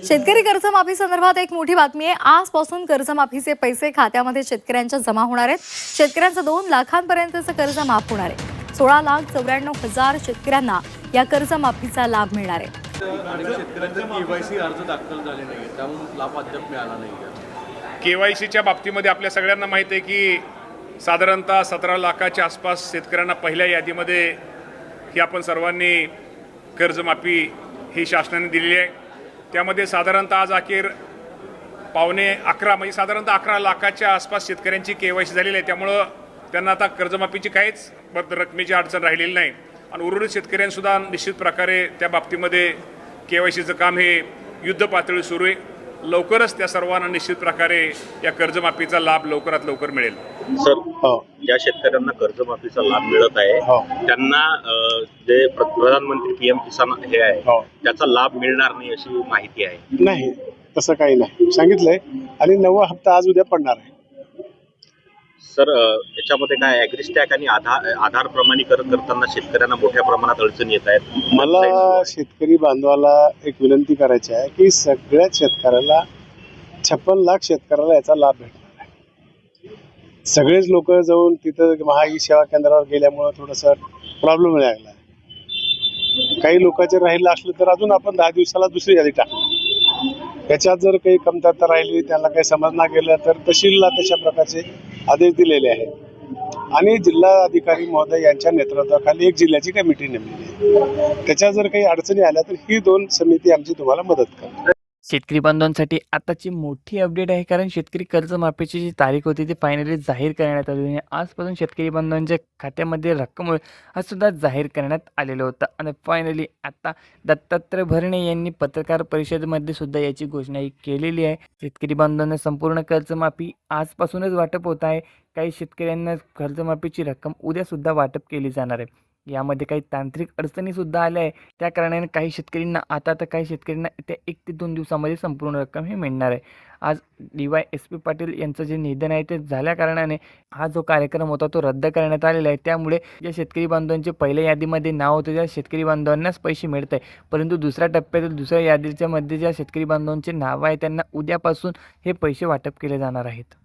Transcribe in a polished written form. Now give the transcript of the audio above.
शेतकरी कर्जमाफी संदर्भात एक मोठी बातमी आहे। आजपासून कर्जमाफीचे पैसे खात्यामध्ये शेतकऱ्यांच्या जमा होणार आहेत। शेतकऱ्यांचं 2 लाखांपर्यंतचं कर्ज माफ होणार आहे। 16,94,000 शेतकऱ्यांना या कर्जमाफीचा लाभ मिळणार आहे। आणि शेतकऱ्यांचा केवायसी अर्ज दाखल झाले नाही, त्यामुळे लाभ अद्याप मिळाला नाही। केवायसीच्या बाबतीमध्ये आपल्या सगळ्यांना माहीत आहे की साधारणतः 17 लाखाच्या आसपास शेतकऱ्यांना पहिल्या यादीमध्ये ही आपण सर्वांनी कर्जमाफी ही शासनाने दिलेली आहे। त्यामध्ये साधारणतः आज अखेर 11.25 म्हणजे साधारणतः 11 लाखाच्या आसपास शेतकऱ्यांची केवायसी झालेली आहे। त्यामुळं त्यांना आता कर्जमाफीची काहीच रकमेची अडचण राहिलेली नाही आणि उर्वरित शेतकऱ्यांसुद्धा निश्चित प्रकारे त्या बाबतीमध्ये केवायसीचं काम हे युद्ध पातळी सुरू आहे। लवकरच त्या सर्वांना निश्चित प्रकारे या कर्जमाफीचा लाभ लवकरात लवकर मिळेल। सर, ज्या शेतकऱ्यांना कर्जमाफीचा लाभ मिळत आहे त्यांना जे प्रधानमंत्री पीएम किसान हे आहे त्याचा लाभ मिळणार नाही अशी माहिती आहे। नाही, तसं काही नाही सांगितलंय आणि 9वा हप्ता आज उद्या पडणार आहे। सर, याच्यामध्ये काय ॲग्रिस्टॅक आणि आधार प्रमाणीकरण करताना शेतकऱ्यांना मोठ्या प्रमाणात अडचणी येत आहेत। मला शेतकरी बांधवाला एक विनंती करायची आहे की सगळ्याच शेतकऱ्याला 56 लाख शेतकऱ्याला याचा लाभ भेटणार आहे। सगळेच लोक जाऊन तिथं महाई सेवा केंद्रावर गेल्यामुळे थोडंसं प्रॉब्लेम लागला आहे। काही लोकांचे राहिलं असलं तर अजून आपण 10 दिवसाला दुसरी यादी टाकू। याच्यात जर काही कमतरता राहिली, त्यांना काही समजणार गेलं तर तहसीलला तशा प्रकारचे आदेश दिलेले आहेत आणि जिल्हा अधिकारी महोदय यांच्या नेतृत्वाखाली एक जिल्ह्याची कमिटी नेमलेली आहे। त्याच्या जर काही अडचणी आल्या तर ही 2 समिती आमची तुम्हाला मदत करते। शेतकरी बांधवांसाठी आताची मोठी अपडेट आहे, कारण शेतकरी कर्जमाफीची जी तारीख होती ती फायनली जाहीर करण्यात आली आहे। आजपासून शेतकरी बांधवांच्या खात्यामध्ये रक्कम हा सुद्धा जाहीर करण्यात आलेलं होतं आणि फायनली आता दत्तात्रय भरणे यांनी पत्रकार परिषदेमध्ये सुद्धा याची घोषणा केलेली आहे। शेतकरी बांधवांना संपूर्ण कर्जमाफी आजपासूनच वाटप होत आहे। काही शेतकऱ्यांना कर्जमाफीची रक्कम उद्या सुद्धा वाटप केली जाणार आहे। यामध्ये काही तांत्रिक अडचणीसुद्धा आल्या आहे, त्या कारणाने काही शेतकऱ्यांना तर काही शेतकऱ्यांना त्या 1 ते 2 दिवसामध्ये संपूर्ण रक्कम हे मिळणार आहे। आज DYSP पाटील यांचं जे निधन आहे ते झाल्या कारणाने हा जो कार्यक्रम होता तो रद्द करण्यात आलेला आहे। त्यामुळे ज्या शेतकरी बांधवांचे पहिल्या यादीमध्ये नाव होते त्या शेतकरी बांधवांनाच पैसे मिळत आहे, परंतु दुसऱ्या टप्प्यातील दुसऱ्या यादीच्या मध्ये ज्या शेतकरी बांधवांचे नाव आहे त्यांना उद्यापासून हे पैसे वाटप केले जाणार आहेत।